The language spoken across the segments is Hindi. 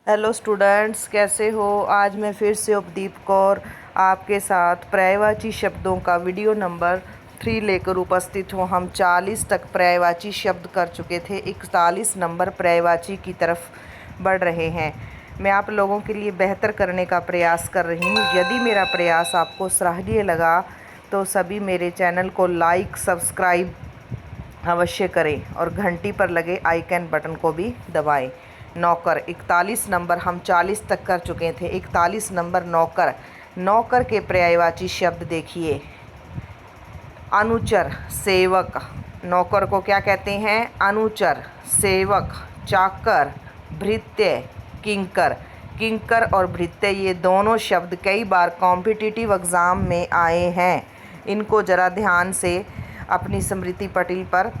हेलो स्टूडेंट्स, कैसे हो। आज मैं फिर से उपदीप कौर आपके साथ पर्यायवाची शब्दों का वीडियो नंबर 3 लेकर उपस्थित हूँ। हम 40 तक पर्यायवाची शब्द कर चुके थे, 41 नंबर पर्यायवाची की तरफ बढ़ रहे हैं। मैं आप लोगों के लिए बेहतर करने का प्रयास कर रही हूँ। यदि मेरा प्रयास आपको सराहनीय लगा तो सभी मेरे चैनल को लाइक सब्सक्राइब अवश्य करें और घंटी पर लगे आइकन बटन को भी दबाएं। नौकर 41 नंबर हम 40 तक कर चुके थे। 41 नंबर नौकर। नौकर के पर्यायवाची शब्द देखिए। अनुचर, सेवक। नौकर को क्या कहते हैं? अनुचर, सेवक, चाकर, भृत्य, किंकर। किंकर और भृत्य ये दोनों शब्द कई बार कॉम्पिटिटिव एग्ज़ाम में आए हैं। इनको ज़रा ध्यान से अपनी स्मृति पटल पर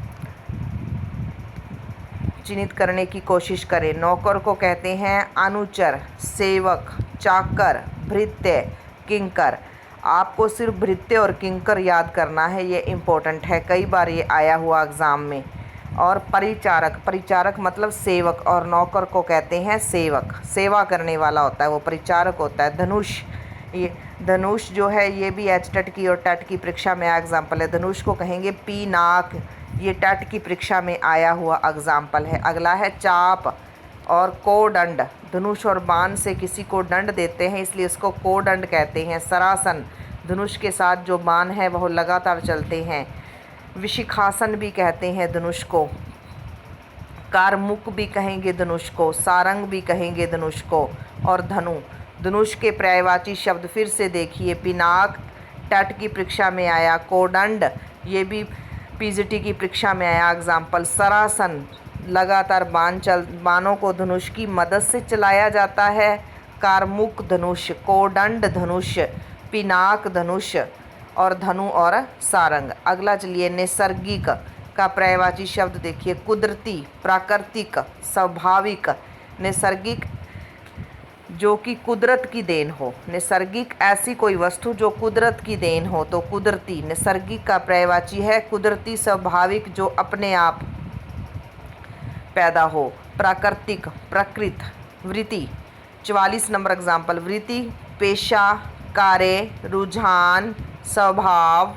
चिन्हित करने की कोशिश करें। नौकर को कहते हैं अनुचर, सेवक, चाकर, भृत्य, किंकर। आपको सिर्फ भृत्य और किंकर याद करना है, ये इम्पोर्टेंट है, कई बार ये आया हुआ एग्ज़ाम में। और परिचारक, परिचारक मतलब सेवक, और नौकर को कहते हैं सेवक, सेवा करने वाला होता है वो परिचारक होता है। धनुष, ये धनुष जो है ये भी एचटेट की और टेट की परीक्षा में एग्जाम्पल है। धनुष को कहेंगे पीनाक, ये टेट की परीक्षा में आया हुआ एग्जाम्पल है। अगला है चाप और कोदंड। धनुष और बाण से किसी को दंड देते हैं, इसलिए इसको कोदंड कहते हैं। सरासन, धनुष के साथ जो बाण है वह लगातार चलते हैं। विशिखासन भी कहते हैं धनुष को। कारमुक भी कहेंगे धनुष को। सारंग भी कहेंगे धनुष को। और धनु, धनुष के पर्यायवाची शब्द फिर से देखिए। पिनाक टेट की परीक्षा में आया। कोदंड ये भी पीजीटी की परीक्षा में आया एग्जाम्पल। सरासन, लगातार बाणों को धनुष की मदद से चलाया जाता है। कारमुक धनुष, कोदंड धनुष, पिनाक धनुष और धनु और सारंग। अगला चलिए, नैसर्गिक का पर्यायवाची शब्द देखिए। कुदरती, प्राकृतिक, स्वाभाविक। नैसर्गिक जो कि कुदरत की देन हो। नैसर्गिक ऐसी कोई वस्तु जो कुदरत की देन हो तो कुदरती। नैसर्गिक का पर्यायवाची है कुदरती, स्वाभाविक, जो अपने आप पैदा हो। प्राकृतिक, प्रकृत। वृत्ति 44 नंबर एग्जाम्पल। वृत्ति पेशा, कार्य, रुझान, स्वभाव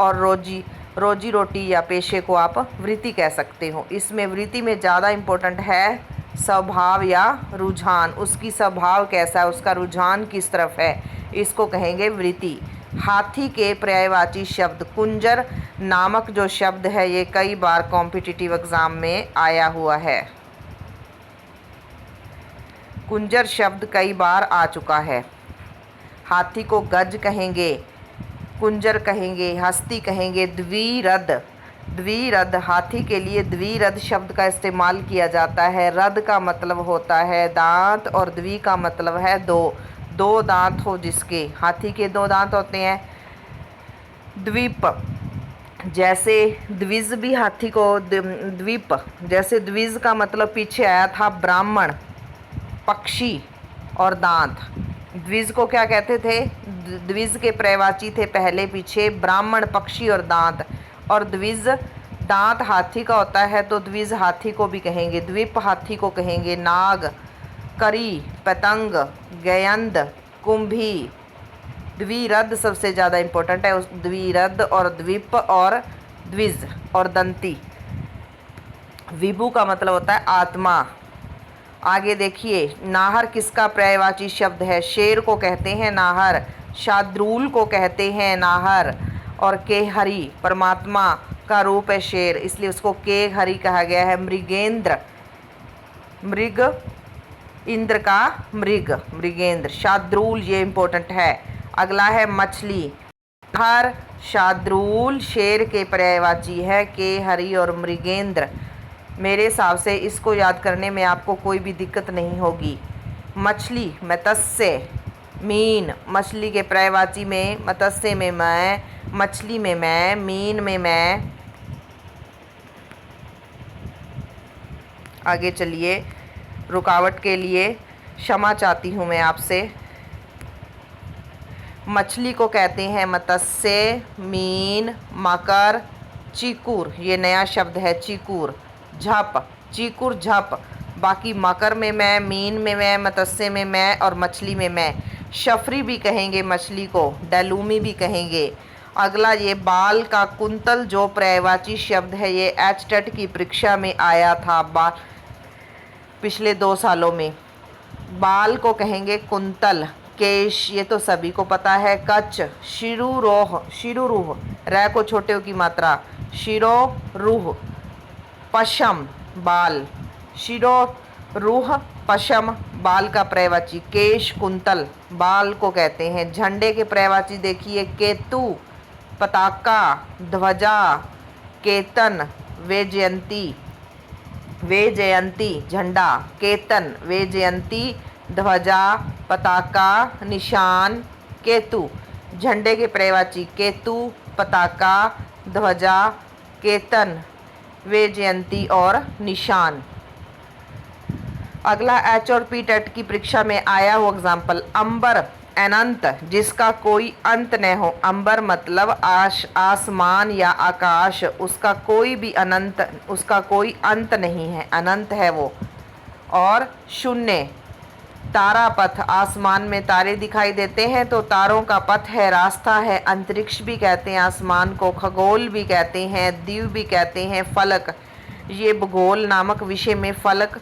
और रोजी रोटी या पेशे को आप वृत्ति कह सकते हो। इसमें वृत्ति में ज़्यादा इम्पोर्टेंट है स्वभाव या रुझान, उसकी स्वभाव कैसा है, उसका रुझान किस तरफ है, इसको कहेंगे वृत्ति। हाथी के पर्यायवाची शब्द। कुंजर नामक जो शब्द है ये कई बार कॉम्पिटिटिव एग्जाम में आया हुआ है। कुंजर शब्द कई बार आ चुका है। हाथी को गज कहेंगे, कुंजर कहेंगे, हस्ती कहेंगे, द्विरथ। द्विरथ, हाथी के लिए द्विरथ शब्द का इस्तेमाल किया जाता है। रथ का मतलब होता है दांत और द्वि का मतलब है दो, दो दांत हो जिसके। हाथी के दो दांत होते हैं। द्वीप, जैसे द्विज भी हाथी को द्वीप, जैसे द्विज का मतलब पीछे आया था ब्राह्मण, पक्षी और दांत। द्विज को क्या कहते थे? द्विज के पर्यायवाची थे पहले पीछे ब्राह्मण, पक्षी और दांत। और द्विज दांत हाथी का होता है तो द्विज हाथी को भी कहेंगे। द्वीप हाथी को कहेंगे। नाग, करी, पतंग, गयंद, कुंभी। द्विरथ सबसे ज़्यादा इम्पोर्टेंट है। उस द्विरथ और द्वीप और द्विज और दंती। विभु का मतलब होता है आत्मा। आगे देखिए, नाहर किसका पर्यायवाची शब्द है? शेर को कहते हैं नाहर, शार्दूल को कहते हैं नाहर, और केहरी परमात्मा का रूप है शेर, इसलिए उसको केहरी कहा गया है। मृगेंद्र, मृग, इंद्र का मृग, मृगेंद्र। शार्दूल ये इम्पोर्टेंट है। अगला है मछली। नाहर, शार्दूल शेर के पर्यायवाची है केहरी और मृगेंद्र। मेरे हिसाब से इसको याद करने में आपको कोई भी दिक्कत नहीं होगी। मछली, मत्स्य, मीन। मछली के पर्यायवाची में मत्स्य में मैं, मछली में मैं, मीन में मैं। आगे चलिए, रुकावट के लिए क्षमा चाहती हूँ मैं आपसे। मछली को कहते हैं मत्स्य, मीन, मकर, चीकूर, ये नया शब्द है चीकूर। झप, चीकूर झप, बाकी मकर में मैं, मीन में मैं, मत्स्य में मैं और मछली में मैं। शफरी भी कहेंगे मछली को, डैलूमी भी कहेंगे। अगला ये बाल का कुंतल जो पर्यायवाची शब्द है, ये एचटेट की परीक्षा में आया था पिछले 2 सालों में। बाल को कहेंगे कुंतल। केश ये तो सभी को पता है। कच, शिरोरोह, शिरोरूह, रै को छोटे ओ की मात्रा, शिरोरूह। पशम बाल, शिरोरूह पशम बाल का पर्यायवाची। केश कुंतल बाल को कहते हैं। झंडे के पर्यायवाची देखिए, केतु, पताका, ध्वजा, केतन, वैजयंती, झंडा, केतन, वैजयंती, ध्वजा, पताका, निशान, केतु। झंडे के पर्यायवाची केतु, पताका, ध्वजा, केतन, वैजयंती और निशान। अगला एच और पी टेट की परीक्षा में आया हुआ एग्जाम्पल, अंबर अनंत जिसका कोई अंत न हो। अंबर मतलब आसमान या आकाश, उसका कोई भी अनंत, उसका कोई अंत नहीं है, अनंत है वो। और शून्य, तारा पथ, आसमान में तारे दिखाई देते हैं तो तारों का पथ है, रास्ता है। अंतरिक्ष भी कहते हैं आसमान को, खगोल भी कहते हैं, द्वीप भी कहते हैं, फलक। ये भूगोल नामक विषय में फलक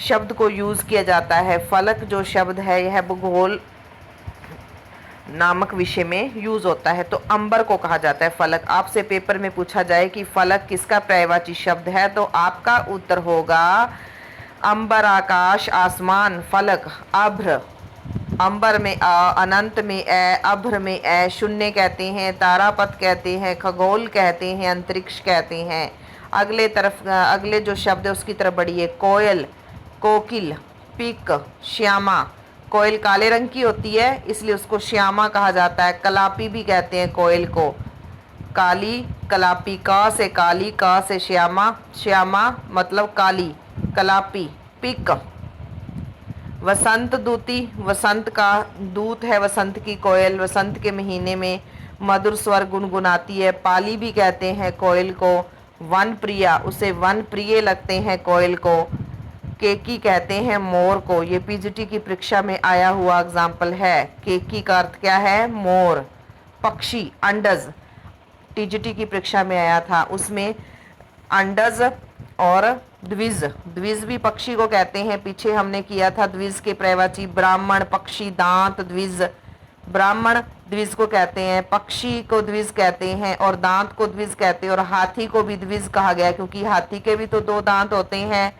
शब्द को यूज़ किया जाता है। फलक जो शब्द है यह भूगोल नामक विषय में यूज होता है। तो अंबर को कहा जाता है फलक। आपसे पेपर में पूछा जाए कि फलक किसका पर्यायवाची शब्द है, तो आपका उत्तर होगा अंबर, आकाश, आसमान, फलक। अभ्र, अंबर में अ, अनंत में ए, अभ्र में ए। शून्य कहते हैं, तारापथ कहते हैं, खगोल कहते हैं, अंतरिक्ष कहते हैं। अगले जो शब्द है उसकी तरफ बढ़िए। कोयल, कोकिल, पिक, श्यामा। कोयल काले रंग की होती है इसलिए उसको श्यामा कहा जाता है। कलापी भी कहते हैं कोयल को, काली, कलापी। का से काली, का से श्यामा, श्यामा मतलब काली, कलापी। पिक, वसंत दूती, वसंत का दूत है वसंत की कोयल। वसंत के महीने में मधुर स्वर गुनगुनाती है। पाली भी कहते हैं कोयल को। वन प्रिया, उसे वन प्रिय लगते हैं कोयल को। केकी कहते हैं मोर को। ये पीजीटी की परीक्षा में आया हुआ एग्जाम्पल है। केकी का अर्थ क्या है? मोर। पक्षी, अंडज, टीजीटी की परीक्षा में आया था, उसमें अंडज और द्विज, द्विज भी पक्षी को कहते हैं। पीछे हमने किया था द्विज के पर्यायवाची, ब्राह्मण, पक्षी, दांत, द्विज। ब्राह्मण द्विज को कहते हैं, पक्षी को द्विज कहते हैं और दांत को द्विज कहते हैं। और हाथी को भी द्विज कहा गया क्योंकि हाथी के भी तो 2 दांत होते हैं।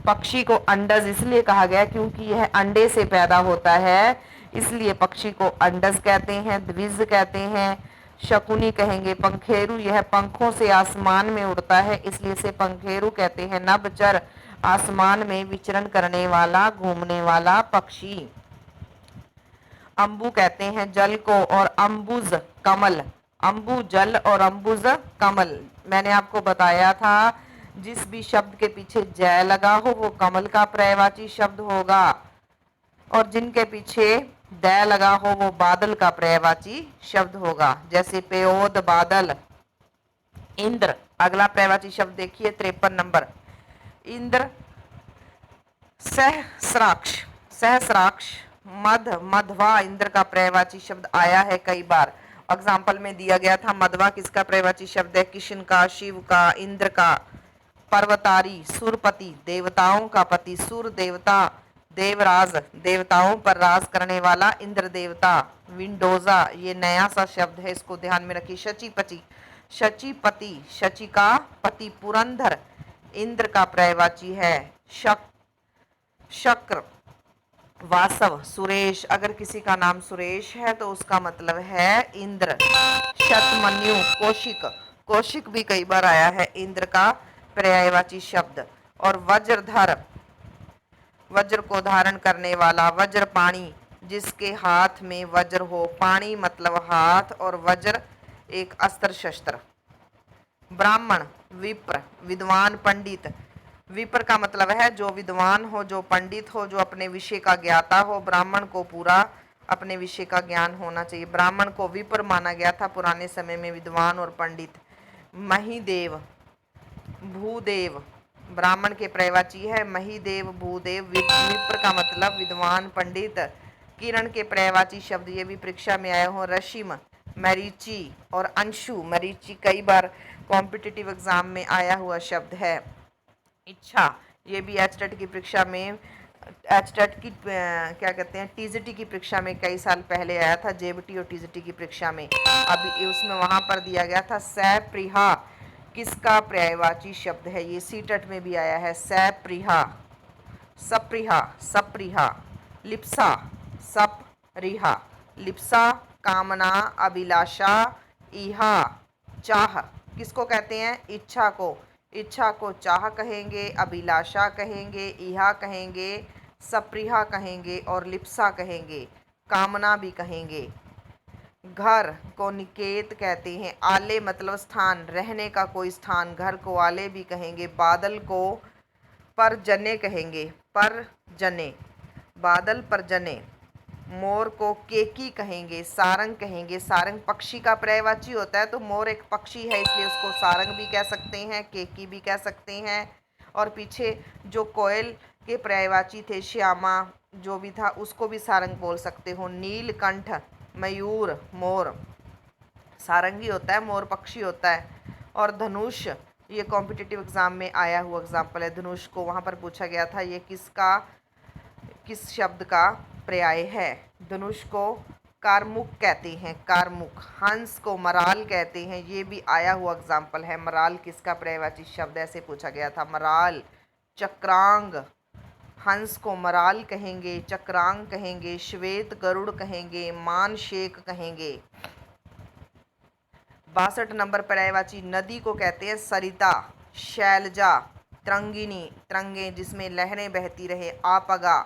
पक्षी को अंडज इसलिए कहा गया क्योंकि यह अंडे से पैदा होता है, इसलिए पक्षी को अंडज कहते हैं, द्विज कहते हैं। शकुनी कहेंगे पंखेरु, यह पंखों से आसमान में उड़ता है इसलिए इसे पंखेरु कहते हैं। नभचर, आसमान में विचरण करने वाला, घूमने वाला पक्षी। अम्बु कहते हैं जल को और अम्बुज कमल। अम्बु जल और अम्बुज कमल। मैंने आपको बताया था जिस भी शब्द के पीछे जय लगा हो वो कमल का पर्यायवाची शब्द होगा और जिनके पीछे दै लगा हो वो बादल का पर्यायवाची शब्द होगा। जैसे पेयोद, बादल। इंद्र, अगला पर्यायवाची शब्द देखिए 53 नंबर। इंद्र, सहस्राक्ष, सहस्राक्ष। मध, मधवा इंद्र का पर्यायवाची शब्द आया है कई बार। एग्जाम्पल में दिया गया था मधवा किसका पर्यायवाची शब्द है? किशन का, शिव का, इंद्र का। पर्वतारी, सुरपति, देवताओं का पति। सुर देवता, देवराज, देवताओं पर राज करने वाला इंद्र देवता। विंडोजा, ये नया सा शब्द है, इसको ध्यान में रखिए। शचीपति, शचीपति, शची का पति। पुरंदर इंद्र का पर्यायवाची है। शक्र, वासव, सुरेश, अगर किसी का नाम सुरेश है तो उसका मतलब है इंद्र। शतमन्यु, कौशिक, कौशिक भी कई बार आया है इंद्र का पर्यायवाची शब्द। और वज्रधर, वज्र को धारण करने वाला। वज्रपाणी, जिसके हाथ में वज्र हो। पाणी मतलब हाथ और वज्र एक अस्त्र शस्त्र। ब्राह्मण, विप्र, विद्वान, पंडित। विप्र का मतलब है जो विद्वान हो, जो पंडित हो, जो अपने विषय का ज्ञाता हो। ब्राह्मण को पूरा अपने विषय का ज्ञान होना चाहिए। ब्राह्मण को विप्र माना गया था पुराने समय में, विद्वान और पंडित। महिदेव, भूदेव, ब्राह्मण के पर्यायवाची है महिदेव, भूदेव। विप्र का मतलब विद्वान, पंडित। किरण के पर्यायवाची शब्द, ये भी परीक्षा में आए हो, रशिम, मरीचि और अंशु। मरीचि कई बार कॉम्पिटिटिव एग्जाम में आया हुआ शब्द है। इच्छा, ये भी एचटेट की परीक्षा में, एचटेट की क्या कहते हैं, टीजीटी की परीक्षा में कई साल पहले आया था, जेबीटी और टीजीटी की परीक्षा में। अभी उसमें वहां पर दिया गया था सप्रिहा किसका पर्यायवाची शब्द है, ये सीटेट में भी आया है। सप्रिहा, सप्रिहा, सप्रिहा। लिप्सा, सप्रिहा, लिप्सा कामना, अभिलाषा, इहा चाह। किसको कहते हैं, इच्छा को। इच्छा को चाह कहेंगे, अभिलाषा कहेंगे, इहा कहेंगे, सप्रिहा कहेंगे और लिप्सा कहेंगे, कामना भी कहेंगे। घर को निकेत कहते हैं। आले मतलब स्थान, रहने का कोई स्थान, घर को आले भी कहेंगे। बादल को परजने कहेंगे, परजने, बादल परजने। मोर को केकी कहेंगे, सारंग कहेंगे। सारंग पक्षी का पर्यायवाची होता है, तो मोर एक पक्षी है इसलिए उसको सारंग भी कह सकते हैं, केकी भी कह सकते हैं। और पीछे जो कोयल के पर्यायवाची थे, श्यामा जो भी था, उसको भी सारंग बोल सकते हो। नीलकंठ, मयूर, मोर सारंगी होता है, मोर पक्षी होता है। और धनुष, ये कॉम्पिटिटिव एग्जाम में आया हुआ एग्जाम्पल है। धनुष को वहाँ पर पूछा गया था ये किस शब्द का पर्याय है। धनुष को कारमुक कहते हैं, कारमुक। हंस को मराल कहते हैं, ये भी आया हुआ एग्जाम्पल है। मराल किसका पर्यायवाची शब्द, ऐसे पूछा गया था, मराल। चक्रांग, हंस को मराल कहेंगे, चक्रांग कहेंगे, श्वेत गरुड़ कहेंगे, मान शेख कहेंगे। 62 नंबर पर्यायवाची नदी को कहते हैं सरिता, शैलजा, तरंगिनी, तरंगे जिसमें लहरें बहती रहे, आपगा।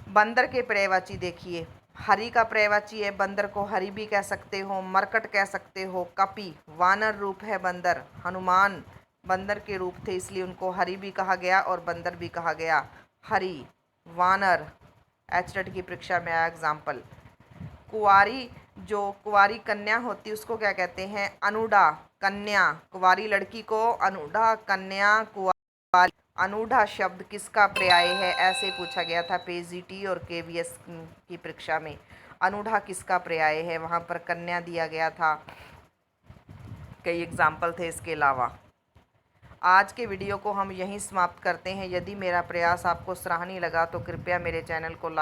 बंदर के पर्यायवाची देखिए, हरि का पर्यायवाची है, बंदर को हरि भी कह सकते हो, मरकट कह सकते हो, कपि वानर रूप है बंदर, हनुमान बंदर के रूप थे इसलिए उनको हरि भी कहा गया और बंदर भी कहा गया। हरि, वानर, एचटेट की परीक्षा में आया एग्जाम्पल। कुंवारी, जो कुंवारी कन्या होती है उसको क्या कहते हैं, अनुडा, कन्या। कुंवारी लड़की को अनुडा, कन्या, कुंवारी। अनुडा शब्द किसका पर्याय है, ऐसे पूछा गया था पेजीटी और केवीएस की परीक्षा में। अनुडा किसका पर्याय है, वहां पर कन्या दिया गया था। कई एग्जाम्पल थे इसके अलावा। आज के वीडियो को हम यहीं समाप्त करते हैं। यदि मेरा प्रयास आपको सराहनीय लगा तो कृपया मेरे चैनल को लाइक